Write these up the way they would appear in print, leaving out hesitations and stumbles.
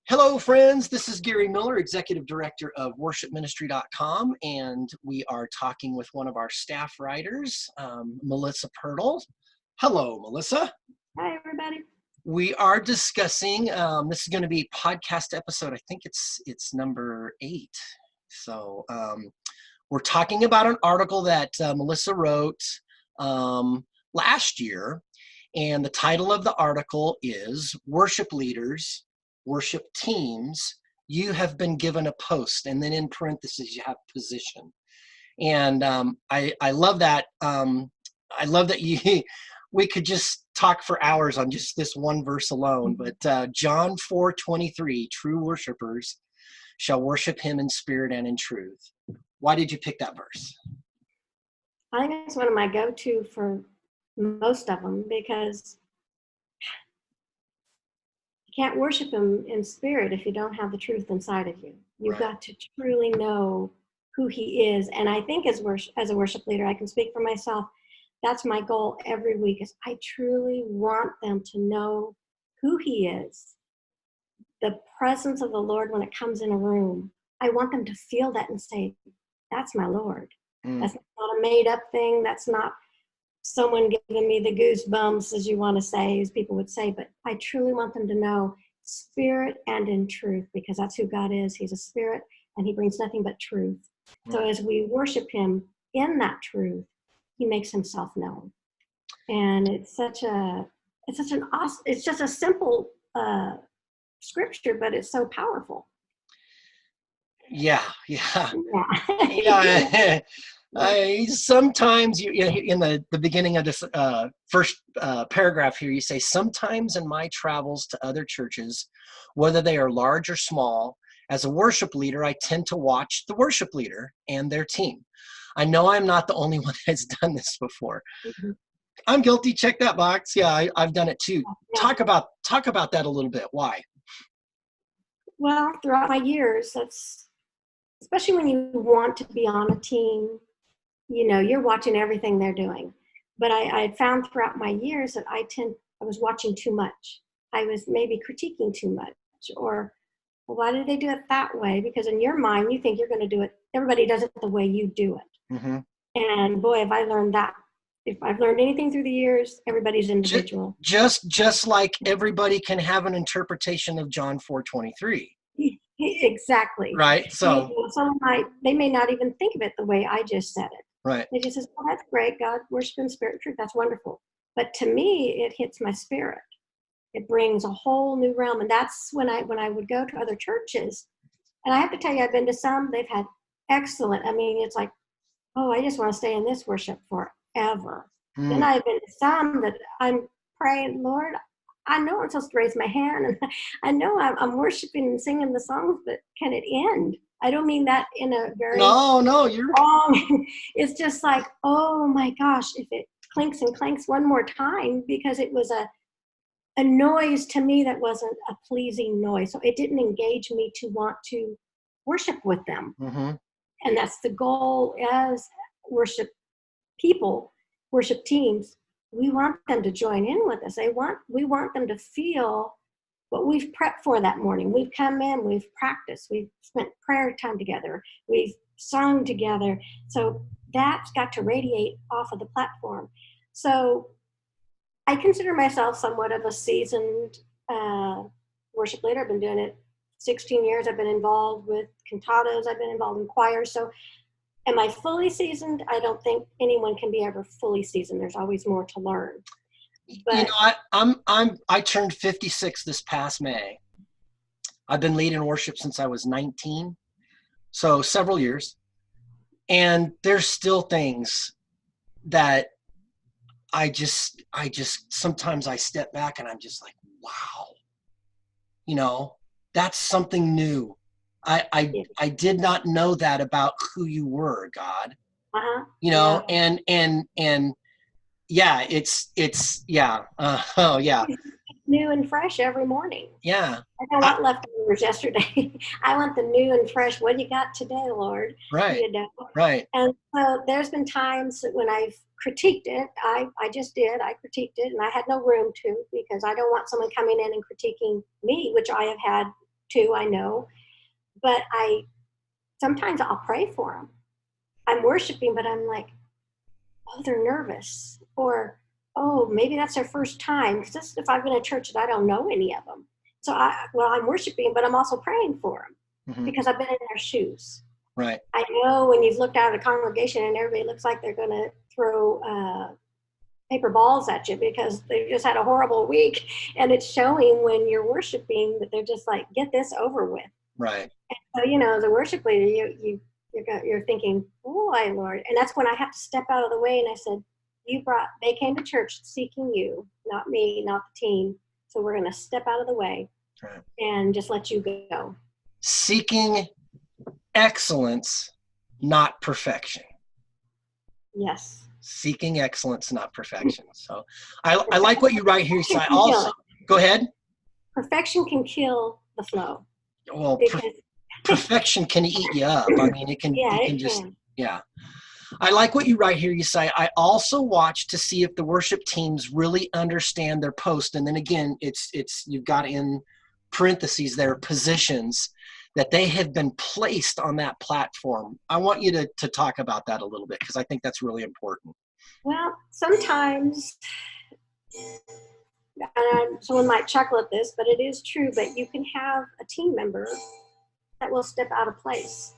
Hello, friends. This is Gary Miller, Executive Director of worshipministry.com, and we are talking with one of our staff writers, Melissa Pirtle. Hello, Melissa. Hi, everybody. We are discussing, this is going to be podcast episode, I think it's number 8. So we're talking about an article that Melissa wrote last year, and the title of the article is Worship Leaders, Worship Teams, You Have Been Given a Post, and then in parentheses you have position. And I love that. I love that we could just talk for hours on just this one verse alone. But John 4:23, true worshipers shall worship him in spirit and in truth. Why did you pick that verse? I think it's one of my go-to for most of them because you can't worship him in spirit if you don't have the truth inside of you. You've got to truly know who he is. And I think as a worship leader, I can speak for myself. That's my goal every week is I truly want them to know who he is. The presence of the Lord when it comes in a room. I want them to feel that and say, that's my Lord. That's not a made up thing. That's not someone giving me the goosebumps, as you want to say, as people would say, but I truly want them to know spirit and in truth, because that's who God is. He's a spirit and he brings nothing but truth. So as we worship him in that truth, he makes himself known. And it's just a simple scripture, but it's so powerful. Yeah. Sometimes in the beginning of this first paragraph here, you say, sometimes in my travels to other churches, whether they are large or small, as a worship leader, I tend to watch the worship leader and their team. I know I'm not the only one that's done this before. Mm-hmm. I'm guilty. Check that box. Yeah, I've done it too. Yeah. Talk about that a little bit. Why? Well, throughout my years, especially when you want to be on a team, you're watching everything they're doing. But I had found throughout my years that I was watching too much. I was maybe critiquing too much, or well, why did they do it that way? Because in your mind, you think you're going to do it. Everybody does it the way you do it. Mm-hmm. And boy, have I learned that. If I've learned anything through the years, everybody's individual. Just like everybody can have an interpretation of John 4:23. Exactly. Right. So they may not even think of it the way I just said it. Right. They just says, "Oh, that's great. God, worship in spirit and truth. That's wonderful." But to me, it hits my spirit. It brings a whole new realm, and that's when I would go to other churches, and I have to tell you, I've been to some. They've had excellent. I mean, it's like, oh, I just want to stay in this worship forever. Then I've been to some that I'm praying, Lord, I know I'm supposed to raise my hand, and I know I'm worshiping and singing the songs, but can it end? I don't mean that in a very you're wrong. It's just like, oh my gosh, if it clinks and clanks one more time, because it was a noise to me that wasn't a pleasing noise. So it didn't engage me to want to worship with them. Mm-hmm. And that's the goal as worship people, worship teams. We want them to join in with us. We want them to feel what we've prepped for that morning. We've come in, we've practiced, we've spent prayer time together, we've sung together. So that's got to radiate off of the platform. So I consider myself somewhat of a seasoned worship leader. I've been doing it 16 years. I've been involved with cantatas. I've been involved in choirs. So am I fully seasoned? I don't think anyone can be ever fully seasoned. There's always more to learn. But I turned 56 this past May. I've been leading worship since I was 19, so several years. And there's still things that I just sometimes I step back and I'm just like, wow, that's something new. I did not know that about who you were, God. And yeah, it's new and fresh every morning. Yeah. I got a lot leftovers yesterday. I want the new and fresh. What do you got today, Lord? Right. Right. And so there's been times when I've critiqued it. I just did. I critiqued it, and I had no room to, because I don't want someone coming in and critiquing me, which I have had too, I know. But sometimes I'll pray for them. I'm worshiping, but I'm like, oh, they're nervous. Or, oh, maybe that's their first time. Because if I've been in a church that I don't know any of them. So I'm worshiping, but I'm also praying for them because I've been in their shoes. Right. I know when you've looked out at a congregation and everybody looks like they're going to throw paper balls at you because they just had a horrible week, and it's showing when you're worshiping that they're just like, get this over with. Right. And so, as a worship leader, you're thinking, boy, Lord. And that's when I have to step out of the way. And I said, they came to church seeking you, not me, not the team. So we're going to step out of the way and just let you go. Seeking excellence, not perfection. Yes. Seeking excellence, not perfection. So I like what you write here. So I also, go ahead. Perfection can kill the flow. Well, perfection can eat you up. I mean, it can. Yeah. I like what you write here. You say, I also watch to see if the worship teams really understand their post. And then again, it's you've got in parentheses there positions that they have been placed on that platform. I want you to talk about that a little bit because I think that's really important. Well, sometimes, someone might chuckle at this, but it is true, but you can have a team member that will step out of place,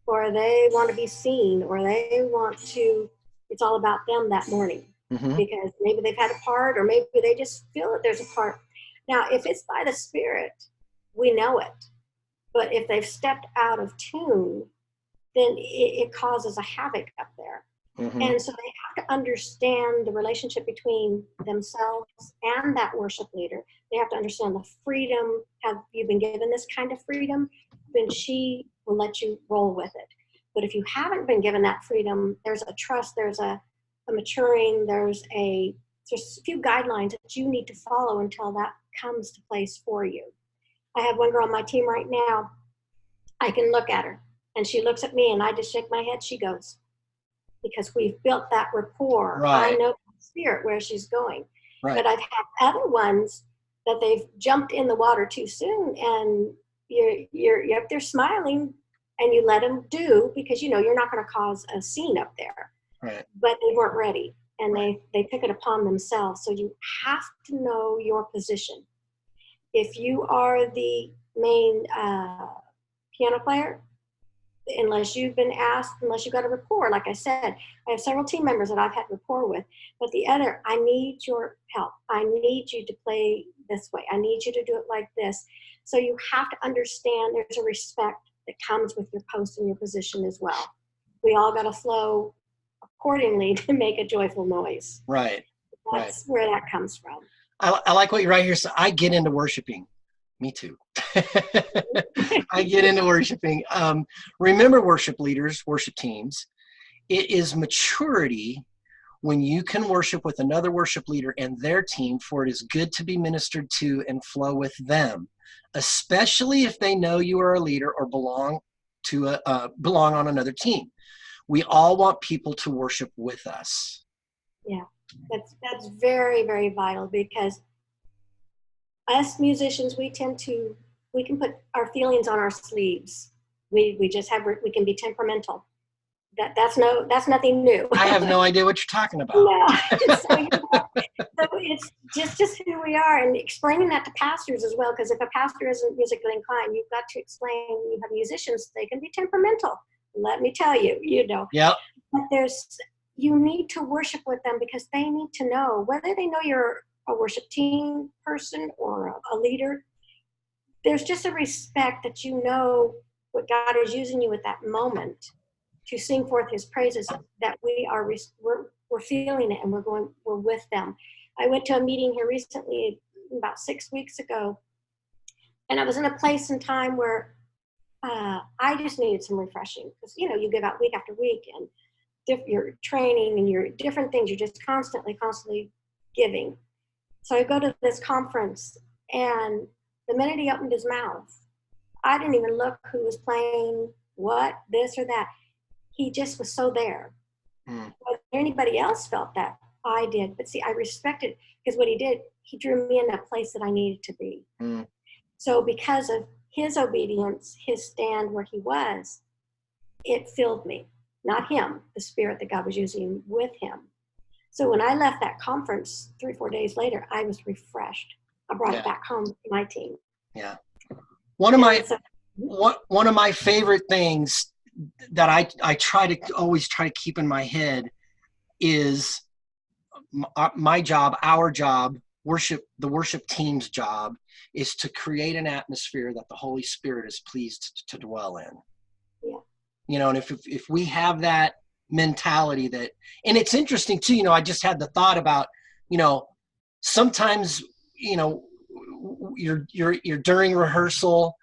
or they want to be seen, or it's all about them that morning because maybe they've had a part, or maybe they just feel that there's a part. Now, if it's by the Spirit, we know it. But if they've stepped out of tune, then it causes a havoc up there. And so they have to understand the relationship between themselves and that worship leader. They have to understand the freedom. Have you been given this kind of freedom? Then she will let you roll with it. But if you haven't been given that freedom, there's a trust, there's a maturing, there's a few guidelines that you need to follow until that comes to place for you. I have one girl on my team right now. I can look at her and she looks at me and I just shake my head. She goes, because we've built that rapport. Right. I know the Spirit where she's going. Right. But I've had other ones that they've jumped in the water too soon, and you're up there smiling and you let them do because you're not going to cause a scene up there. Right. But they weren't ready, and they took it upon themselves. So you have to know your position. If you are the main piano player, unless you've been asked, unless you've got a rapport, like I said, I have several team members that I've had rapport with, but I need your help. I need you to play this way. I need you to do it like this. So you have to understand there's a respect that comes with your post and your position as well. We all got to flow accordingly to make a joyful noise. Right. That's where that comes from. I like what you write here. So I get into worshiping. Me too. I get into worshiping. Remember, worship leaders, worship teams, it is maturity when you can worship with another worship leader and their team, for it is good to be ministered to and flow with them, especially if they know you are a leader or belong on another team. We all want people to worship with us. Yeah, that's very, very vital, because us musicians, we can put our feelings on our sleeves. We can be temperamental. That's nothing new. I have no idea what you're talking about. No. So it's just who we are, and explaining that to pastors as well, because if a pastor isn't musically inclined, you've got to explain. You have musicians, they can be temperamental. Let me tell you, Yep. But you need to worship with them, because they need to know, whether they know you're a worship team person or a leader, there's just a respect that what God is using you at that moment to sing forth his praises, that we're feeling it, and we're with them. I went to a meeting here recently, about 6 weeks ago, and I was in a place and time where I just needed some refreshing, because you give out week after week, and your training and your different things, you're just constantly giving. So I go to this conference, and the minute he opened his mouth, I didn't even look who was playing what, this or that. He just was so there. Whether anybody else felt that, I did. But see, I respected, because what he did, he drew me in that place that I needed to be. So because of his obedience, his stand where he was, it filled me. Not him, the spirit that God was using with him. So when I left that conference 3-4 days later, I was refreshed. I brought it back home to my team. Yeah. One of my favorite things that I always try to keep in my head is my job, our job, the worship team's job is to create an atmosphere that the Holy Spirit is pleased to dwell in. Yeah. You know, and if we have that mentality that, and it's interesting too, you know, I just had the thought about, you know, sometimes, you know, you're during rehearsal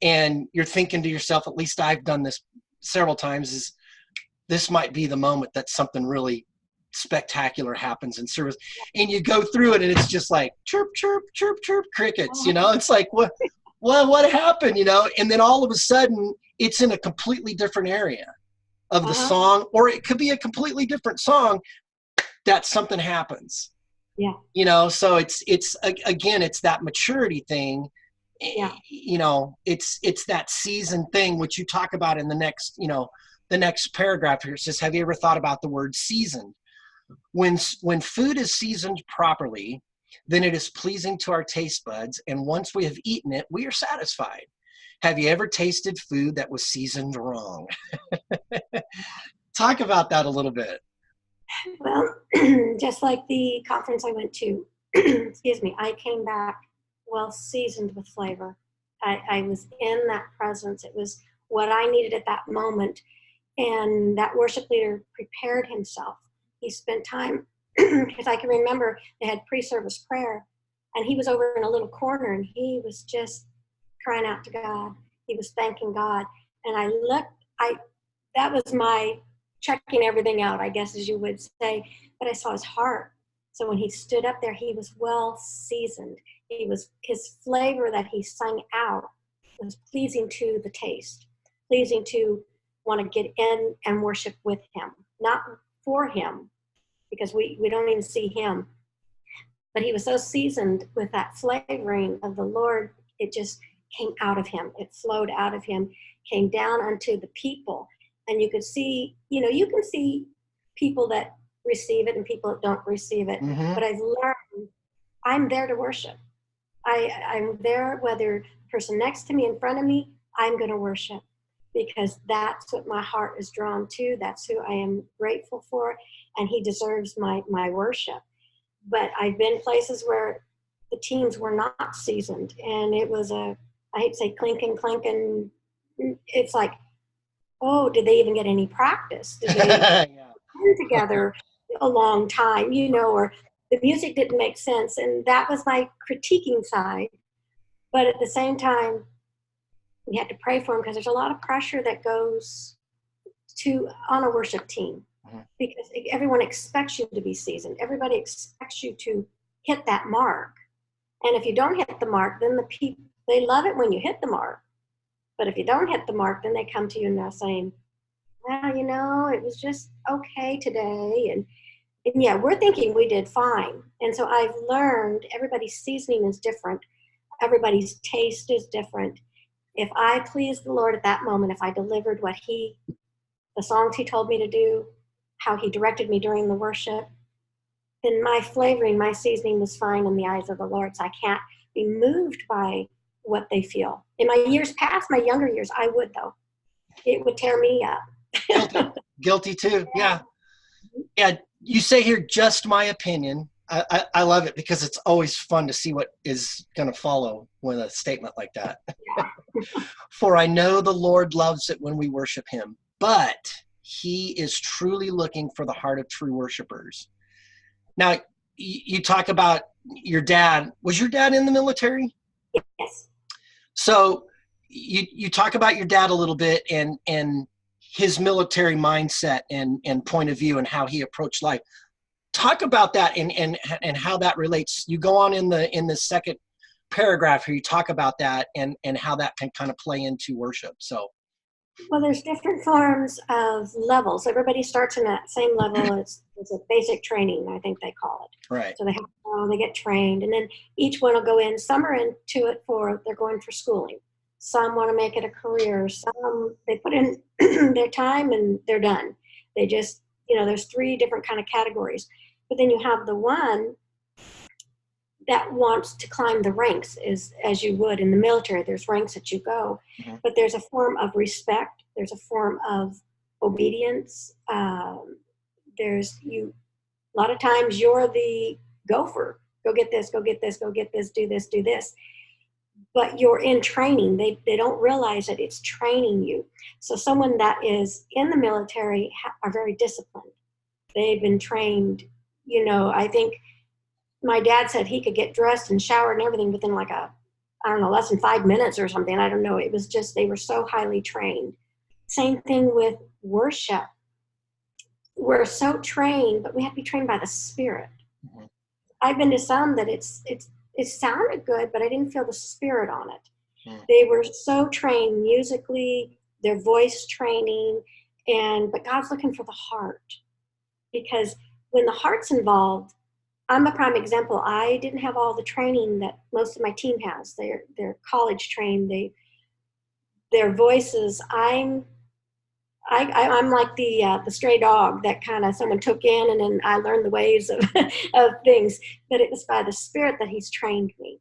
and you're thinking to yourself, at least I've done this several times, is this might be the moment that something really spectacular happens in service, and you go through it and it's just like chirp, chirp, chirp, chirp, crickets, you know, it's like, what happened, you know, and then all of a sudden it's in a completely different area of the song, or it could be a completely different song that something happens. Yeah. You know, so it's again, it's that maturity thing. Yeah. You know, it's that season thing, which you talk about in the next, you know, the next paragraph here. It says, have you ever thought about the word seasoned? When food is seasoned properly, then it is pleasing to our taste buds. And once we have eaten it, we are satisfied. Have you ever tasted food that was seasoned wrong? Talk about that a little bit. Well, just like the conference I went to, excuse me, I came back well seasoned with flavor. I was in that presence. It was what I needed at that moment. And that worship leader prepared himself. He spent time, because I can remember they had pre-service prayer, and he was over in a little corner and he was just crying out to God. He was thanking God. And I looked, that was my checking everything out, I guess, as you would say, but I saw his heart. So when he stood up there, he was well seasoned. His flavor that he sang out was pleasing to the taste, pleasing to want to get in and worship with him, not for him, because we don't even see him. But he was so seasoned with that flavoring of the Lord, it just came out of him. It flowed out of him, came down unto the people. And you could see, you know, you can see people that receive it and people that don't receive it. Mm-hmm. But I've learned I'm there to worship. I'm there, whether the person next to me, in front of me, I'm going to worship, because that's what my heart is drawn to. That's who I am grateful for, and he deserves my worship. But I've been places where the teams were not seasoned, and it was I hate to say clinking. It's like, oh, did they even get any practice? Did they come together a long time, you know, or the music didn't make sense? And that was my critiquing side. But at the same time, we had to pray for them, because there's a lot of pressure that goes on a worship team, because everyone expects you to be seasoned. Everybody expects you to hit that mark. And if you don't hit the mark, then the people, they love it when you hit the mark. But if you don't hit the mark, then they come to you now saying, well, you know, it was just okay today. And yeah, we're thinking we did fine. And so I've learned everybody's seasoning is different. Everybody's taste is different. If I pleased the Lord at that moment, if I delivered the songs he told me to do, how he directed me during the worship, then my flavoring, my seasoning was fine in the eyes of the Lord. So I can't be moved by what they feel. In my years past, my younger years, I would, though. It would tear me up. Guilty too. Yeah. Yeah. You say here, just my opinion. I love it, because it's always fun to see what is going to follow with a statement like that. Yeah. For I know the Lord loves it when we worship him, but he is truly looking for the heart of true worshipers. Now, you talk about your dad. Was your dad in the military? Yes. So you talk about your dad a little bit, and his military mindset and point of view and how he approached life. Talk about that and how that relates. You go on in the second paragraph here, you talk about that and how that can kind of play into worship. So, well, there's different forms of levels. Everybody starts in that same level as a basic training, I think they call it. Right. So they get trained, and then each one will go in. Some are into it they're going for schooling. Some want to make it a career. Some, they put in their time and they're done. They just, there's 3 different kind of categories. But then you have the one that wants to climb the ranks, as you would in the military. There's ranks that you go, but there's a form of respect. There's a form of obedience. A lot of times you're the gopher. Go get this, go get this, go get this, do this, do this. But you're in training. They don't realize that it's training you. So someone that is in the military are very disciplined. They've been trained, I think my dad said he could get dressed and showered and everything within less than 5 minutes or something. I don't know. It was just, they were so highly trained. Same thing with worship. We're so trained, but we have to be trained by the Spirit. Mm-hmm. I've been to some that it sounded good, but I didn't feel the Spirit on it. Mm. They were so trained musically, their voice training, but God's looking for the heart. Because when the heart's involved, I'm a prime example. I didn't have all the training that most of my team has. They're college trained. Their voices. I'm like the stray dog that kind of someone took in, and then I learned the ways of things. But it was by the Spirit that He's trained me.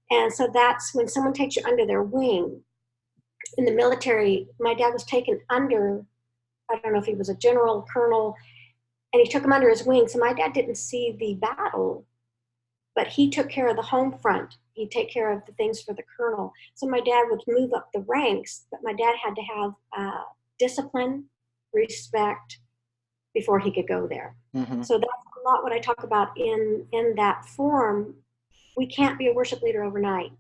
And so that's when someone takes you under their wing. In the military, my dad was taken under, I don't know if he was a general, colonel, and he took him under his wing. So my dad didn't see the battle, but he took care of the home front. He'd take care of the things for the colonel. So my dad would move up the ranks, but my dad had to have discipline, respect before he could go there. Mm-hmm. So that's a lot what I talk about in that form. We can't be a worship leader overnight.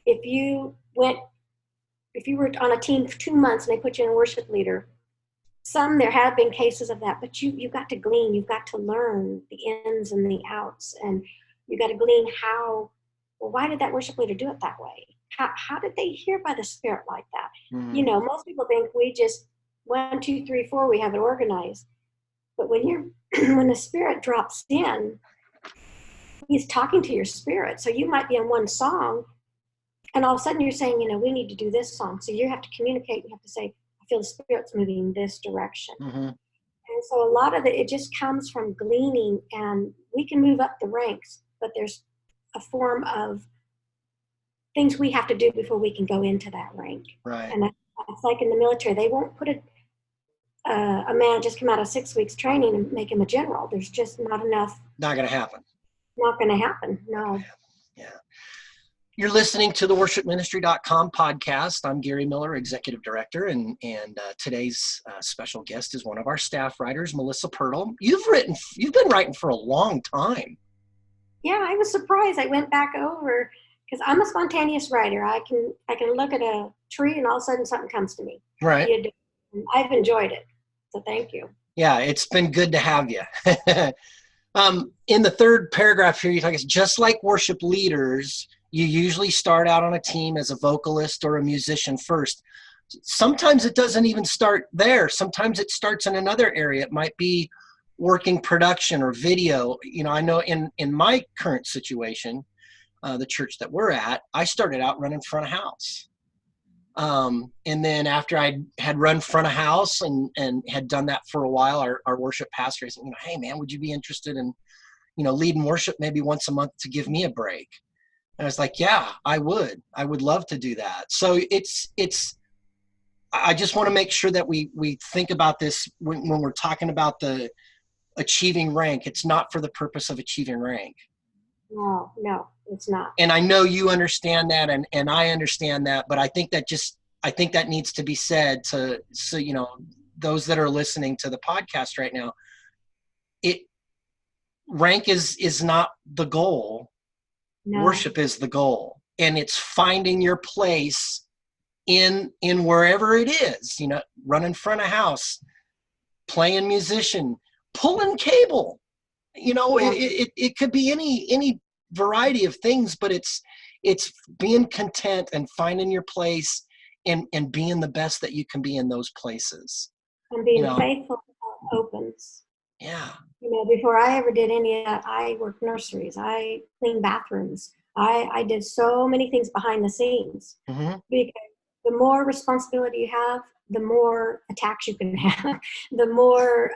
If you were on a team for 2 months and they put you in a worship leader, there have been cases of that, but you've got to glean, you've got to learn the ins and the outs, and you've got to glean why did that worship leader do it that way? How did they hear by the Spirit like that? Mm-hmm. Most people think we just 1, 2, 3, 4, we have it organized. But when when the Spirit drops in, He's talking to your spirit. So you might be on one song, and all of a sudden you're saying, we need to do this song. So you have to communicate. You have to say, I feel the Spirit's moving in this direction. Mm-hmm. And so a lot of it just comes from gleaning, and we can move up the ranks, but there's a form of things we have to do before we can go into that rank. Right. And it's like in the military, they won't put a man just come out of 6 weeks training and make him a general. There's just not enough. Not going to happen. Not going to happen. No. Yeah. You're listening to the worshipministry.com podcast. I'm Gary Miller, Executive Director, and today's special guest is one of our staff writers, Melissa Pirtle. You've been writing for a long time. Yeah, I was surprised. I went back over because I'm a spontaneous writer. I can look at a tree and all of a sudden something comes to me. Right. I've enjoyed it, so thank you. Yeah, it's been good to have you. In the third paragraph here, you talk, it's just like worship leaders. You usually start out on a team as a vocalist or a musician first. Sometimes it doesn't even start there. Sometimes it starts in another area. It might be working production or video. I know in my current situation, the church that we're at, I started out running front of house. And then after I had run front of house and had done that for a while, our worship pastor said, hey man, would you be interested in, leading worship maybe once a month to give me a break? And I was like, yeah, I would love to do that. So I just want to make sure that we think about this when we're talking about the achieving rank. It's not for the purpose of achieving rank. No, it's not. And I know you understand that, and I understand that, but I think that needs to be said so those that are listening to the podcast right now. Rank is not the goal. No. Worship is the goal, and it's finding your place in wherever it is. Running front of house, playing musician, pulling cable. It could be any variety of things, but it's being content and finding your place and being the best that you can be in those places. And being faithful opens. Yeah. Before I ever did any of that, I worked nurseries. I cleaned bathrooms. I did so many things behind the scenes Mm-hmm. because the more responsibility you have, the more attacks you can have. The more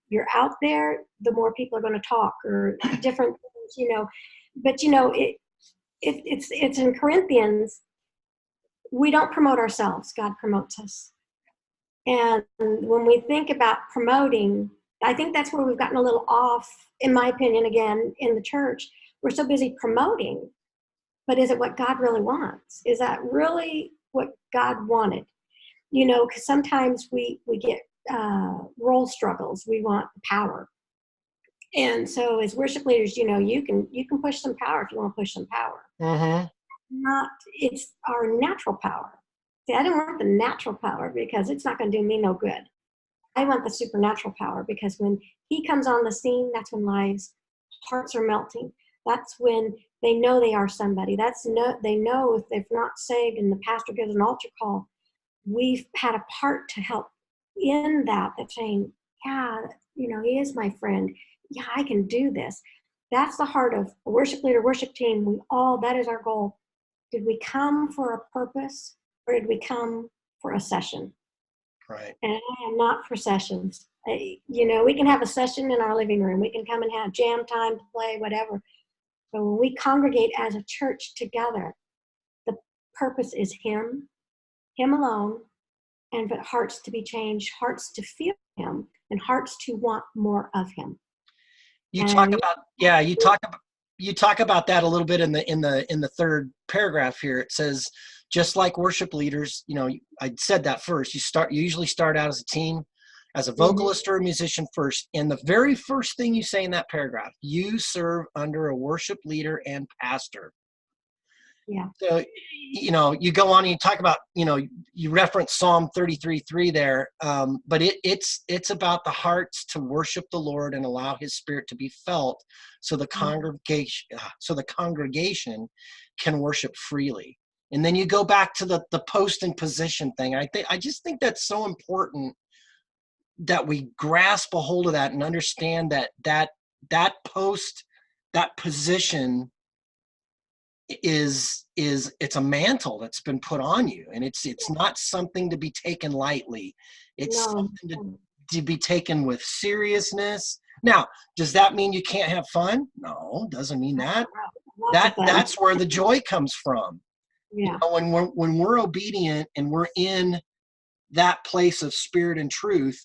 you're out there, the more people are going to talk or different things, But it's in Corinthians. We don't promote ourselves; God promotes us. And when we think about promoting, I think that's where we've gotten a little off, in my opinion. Again, in the church, we're so busy promoting, but is it what God really wants? Is that really what God wanted? Because sometimes we get role struggles. We want power, and so as worship leaders, you can push some power if you want to push some power. Mm-hmm. Not It's our natural power. See, I don't want the natural power because it's not going to do me no good. I want the supernatural power because when He comes on the scene, that's when lives, hearts are melting. That's when they know they are somebody. They know if they're not saved and the pastor gives an altar call, we've had a part to help in that saying, yeah, He is my friend. Yeah, I can do this. That's the heart of a worship leader, worship team. That is our goal. Did we come for a purpose or did we come for a session? Right. And I am not for sessions. We can have a session in our living room. We can come and have jam time, play, whatever. But when we congregate as a church together, the purpose is Him alone, and but hearts to be changed, hearts to feel Him, and hearts to want more of Him. You talk about you talk about that a little bit in the third paragraph here. It says, just like worship leaders, I said that first. You usually start out as a team, as a vocalist or a musician first. And the very first thing you say in that paragraph, you serve under a worship leader and pastor. Yeah. So, you go on and you talk about, you reference Psalm 33:3 there, but it's about the hearts to worship the Lord and allow His Spirit to be felt, so the congregation can worship freely. And then you go back to the post and position thing. I just think that's so important that we grasp a hold of that and understand that post, that position is it's a mantle that's been put on you, and it's not something to be taken lightly. It's something to be taken with seriousness. Now, does that mean you can't have fun? No, doesn't mean that. That's where the joy comes from. Yeah. When we're obedient and we're in that place of spirit and truth,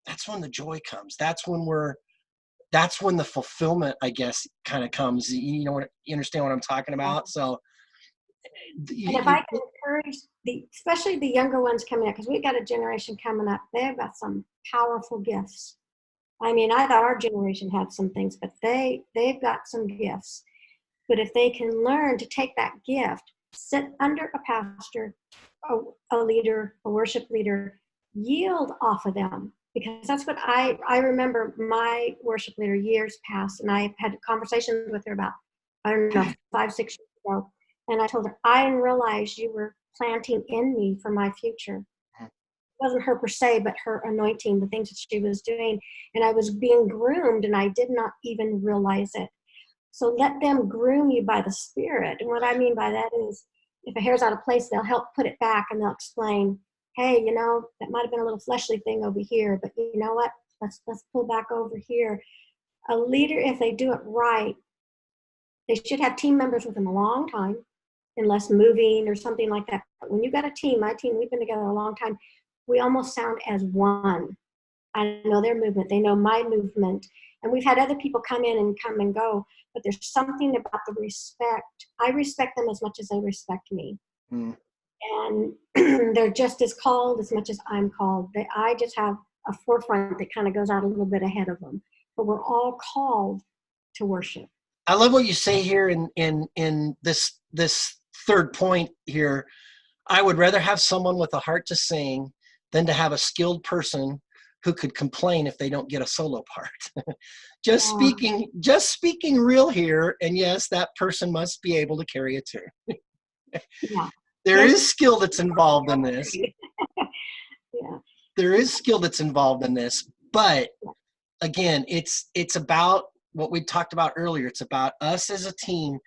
that's when the joy comes. That's when the fulfillment, I guess, kind of comes. You understand what I'm talking about? So, and if I can encourage especially the younger ones coming up, because we've got a generation coming up, they've got some powerful gifts. I mean, I thought our generation had some things, but they've got some gifts. But if they can learn to take that gift, sit under a pastor, a leader, a worship leader, yield off of them. Because that's what I remember my worship leader years past, and I had conversations with her about, I don't know, 5-6 years ago. And I told her, I didn't realize you were planting in me for my future. It wasn't her per se, but her anointing, the things that she was doing. And I was being groomed, and I did not even realize it. So let them groom you by the Spirit. And what I mean by that is, if a hair's out of place, they'll help put it back, and they'll explain, hey, that might have been a little fleshly thing over here, but you know what? Let's pull back over here. A leader, if they do it right, they should have team members with them a long time, unless moving or something like that. But when you got a team, my team, we've been together a long time, we almost sound as one. I know their movement, they know my movement. And we've had other people come in and come and go, but there's something about the respect. I respect them as much as they respect me. Mm. And they're just as called as much as I'm called. I just have a forefront that kind of goes out a little bit ahead of them. But we're all called to worship. I love what you say here in this third point here. I would rather have someone with a heart to sing than to have a skilled person who could complain if they don't get a solo part. just speaking real here. And yes, that person must be able to carry a tune. Yeah. There is skill that's involved in this. Yeah. There is skill that's involved in this, but again, it's about what we talked about earlier. It's about us as a team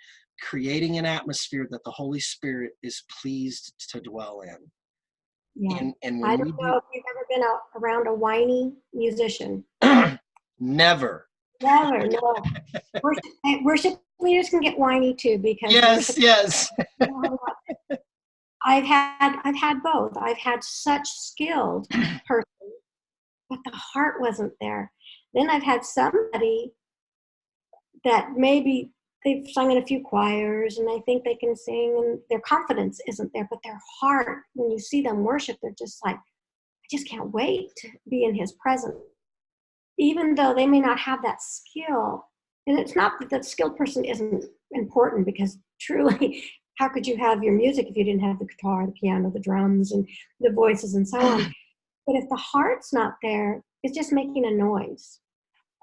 creating an atmosphere that the Holy Spirit is pleased to dwell in. Yeah. And I when don't you know if you've ever been around a whiny musician. do, never. Never, no. Worship leaders can get whiny too, because Yes, yes. I've had both. I've had such skilled person, but the heart wasn't there. Then I've had somebody that maybe they've sung in a few choirs and they think they can sing and their confidence isn't there, but their heart, when you see them worship, they're just like, I just can't wait to be in his presence. Even though they may not have that skill. And it's not that the skilled person isn't important, because truly, how could you have your music if you didn't have the guitar, the piano, the drums, and the voices and so on? But if the heart's not there, it's just making a noise.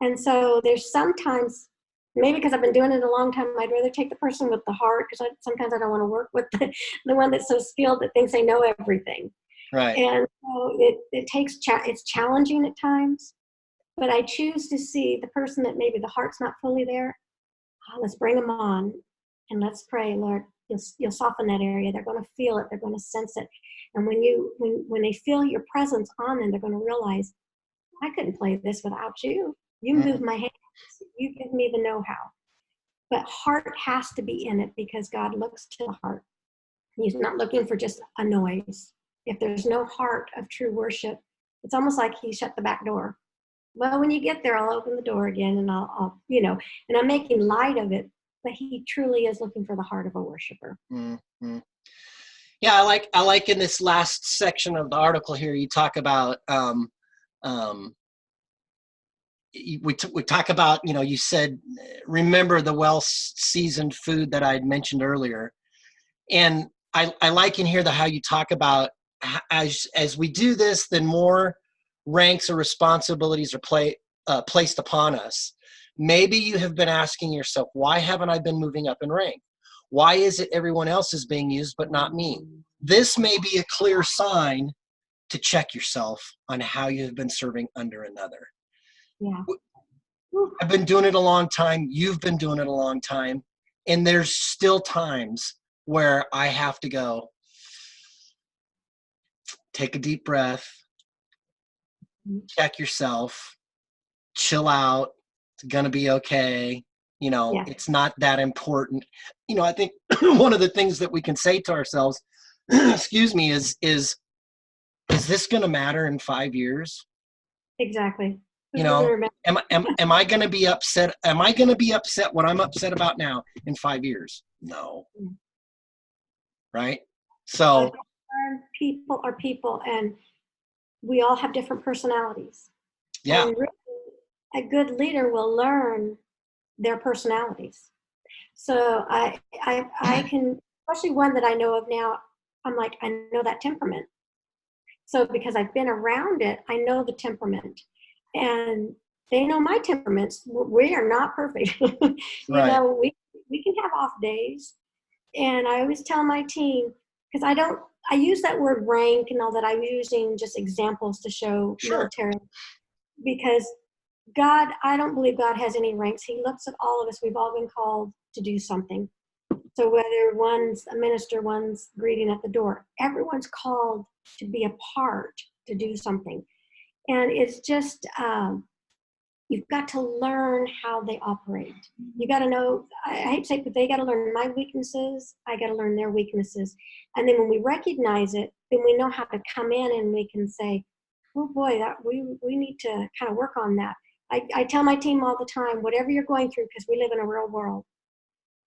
And so there's sometimes, maybe because I've been doing it a long time, I'd rather take the person with the heart, because sometimes I don't want to work with the one that's so skilled that thinks they know everything. Right. And so it's challenging at times. But I choose to see the person that maybe the heart's not fully there. Oh, let's bring them on and let's pray, Lord. You'll soften that area. They're going to feel it. They're going to sense it. And when they feel your presence on them, they're going to realize, I couldn't play this without you. You move my hands. You give me the know-how. But heart has to be in it, because God looks to the heart. He's not looking for just a noise. If there's no heart of true worship, it's almost like he shut the back door. Well, when you get there, I'll open the door again, and I'll and I'm making light of it, but he truly is looking for the heart of a worshiper. Mm-hmm. Yeah, I like in this last section of the article here, you talk about, we talk about, you said, remember the well-seasoned food that I'd mentioned earlier. And I like in here how you talk about, as we do this, then more ranks or responsibilities are placed upon us. Maybe you have been asking yourself, why haven't I been moving up in rank? Why is it everyone else is being used but not me? This may be a clear sign to check yourself on how you have been serving under another. Yeah. I've been doing it a long time. You've been doing it a long time. And there's still times where I have to go, take a deep breath, check yourself, chill out. It's going to be okay. It's not that important. I think one of the things that we can say to ourselves, excuse me, is this going to matter in 5 years? Exactly. Am I going to be upset? Am I going to be upset what I'm upset about now in 5 years? No. Right? So people are people, and we all have different personalities. Yeah. And really, a good leader will learn their personalities. So I can, especially one that I know of now, I'm like, I know that temperament. So because I've been around it, I know the temperament. And they know my temperaments. We are not perfect. Right. We can have off days. And I always tell my team, because I use that word rank and all that. I'm using just examples to show military. Because I don't believe God has any ranks. He looks at all of us. We've all been called to do something. So whether one's a minister, one's greeting at the door, everyone's called to be a part, to do something. And it's just, you've got to learn how they operate. You got to know, I hate to say it, but they got to learn my weaknesses. I got to learn their weaknesses. And then when we recognize it, then we know how to come in and we can say, oh boy, that we need to kind of work on that. I tell my team all the time, whatever you're going through, because we live in a real world,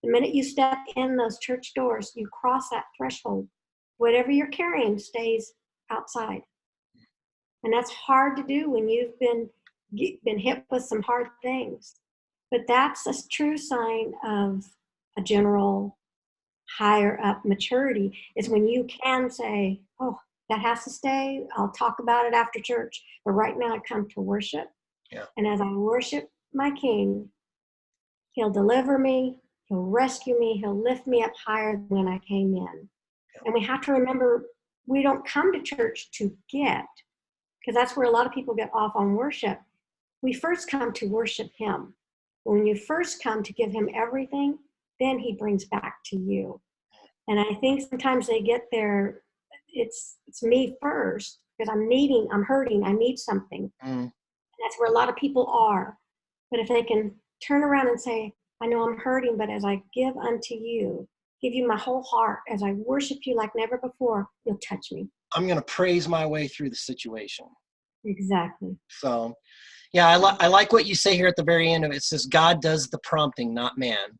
the minute you step in those church doors, you cross that threshold. Whatever you're carrying stays outside. And that's hard to do when you've been hit with some hard things. But that's a true sign of a general higher up maturity, is when you can say, oh, that has to stay. I'll talk about it after church. But right now I come to worship. Yeah. And as I worship my King, he'll deliver me. He'll rescue me. He'll lift me up higher than when I came in. Yeah. And we have to remember, we don't come to church to get, because that's where a lot of people get off on worship. We first come to worship him. When you first come to give him everything, then he brings back to you. And I think sometimes they get there, it's me first, because I'm hurting, I need something. Mm. That's where a lot of people are. But if they can turn around and say, I know I'm hurting, but as I give unto you, give you my whole heart, as I worship you like never before, you'll touch me. I'm going to praise my way through the situation. Exactly. So, yeah, I like what you say here at the very end of it. It says, God does the prompting, not man.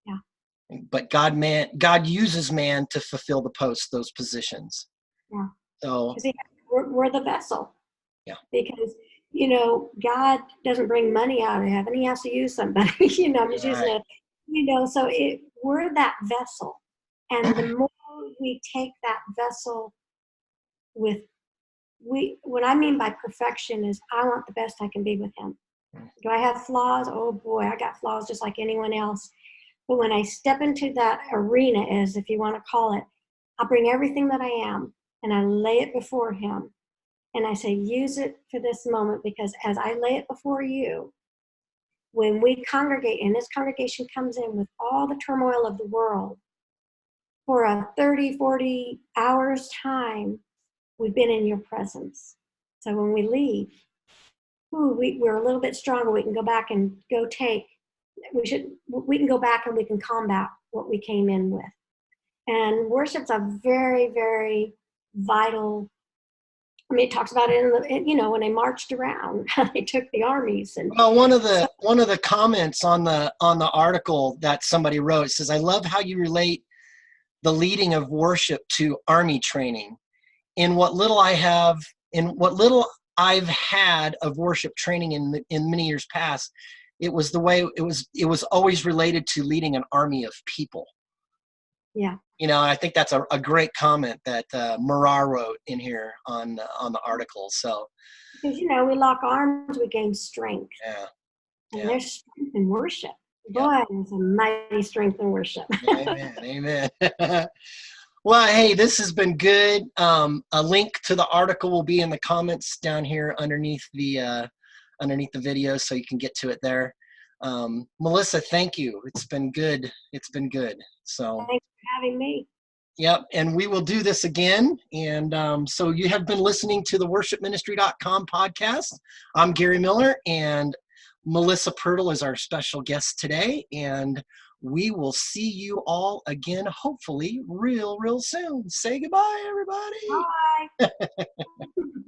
Yeah. But God uses man to fulfill those positions. Yeah. So, See, we're the vessel. Yeah. Because, God doesn't bring money out of heaven. He has to use somebody. I'm just using it. So we're that vessel. And the more we take that vessel with, what I mean by perfection is I want the best I can be with him. Do I have flaws? Oh boy, I got flaws just like anyone else. But when I step into that arena, as if you want to call it, I bring everything that I am and I lay it before him. And I say, use it for this moment, because as I lay it before you, when we congregate and this congregation comes in with all the turmoil of the world, for a 30, 40 hours time, we've been in your presence. So when we leave, we're a little bit stronger. We can go back and we can go back and we can combat what we came in with. And worship's a very, very vital. It talks about it when they marched around, they took the armies. And well, one of the comments on the article that somebody wrote says, I love how you relate the leading of worship to army training. In what little I've had of worship training in many years past, it was the way it was always related to leading an army of people. Yeah. I think that's a great comment that Marar wrote in here on the article. So, because we lock arms, we gain strength. Yeah. And there's strength in worship. Yeah. Boy, there's a mighty strength in worship. Amen. Well, hey, this has been good. A link to the article will be in the comments down here underneath the video, so you can get to it there. Melissa, thank you. It's been good. So Thanks for having me. Yep, and we will do this again. And so you have been listening to the worshipministry.com podcast. I'm Gary Miller, and Melissa Pirtle is our special guest today. And we will see you all again, hopefully real soon. Say goodbye, everybody. Bye.